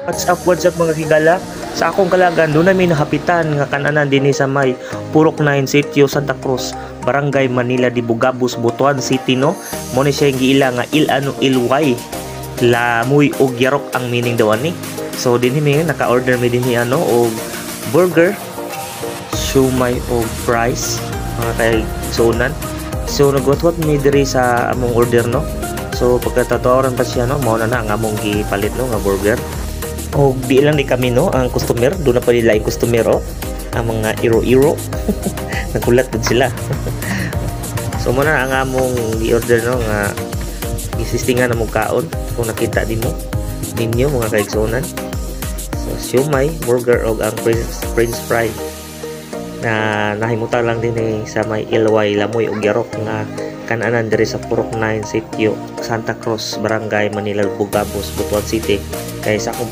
What's up mga higala? Sa akong kalagan, doon namin nahapitan nga kananan din sa may Purok 9 Sitio, Santa Cruz, Barangay Manila de Bugabus, Butuan City, no? Mo ni siya yung giila nga ilway. Lamoy og yarok ang meaning daw ani. So din mi naka-order mi din ni og burger, shumay og fries, mga kay sunan. So nagwatwat mi diri sa among order, no? So pagkatatawaran pa siya, no, mao na ang among gipalit, no, nga burger. O di lang ni kami, no, ang customer, doon na pa nila yung customer, ang mga iro-iro. Nagulat din sila. So muna ang among i-order, no, nga isistingan na mong kaon kung nakita din mo ninyo mga kaigsunan. So siomay, burger og ang french fry na nahimutan lang din sa may ilway, lamoy og yarok nga kananan diri sa Purok 9 Sitio, Santa Cruz, Barangay Manila, Bugabus, Butuan City. Kaya sa akong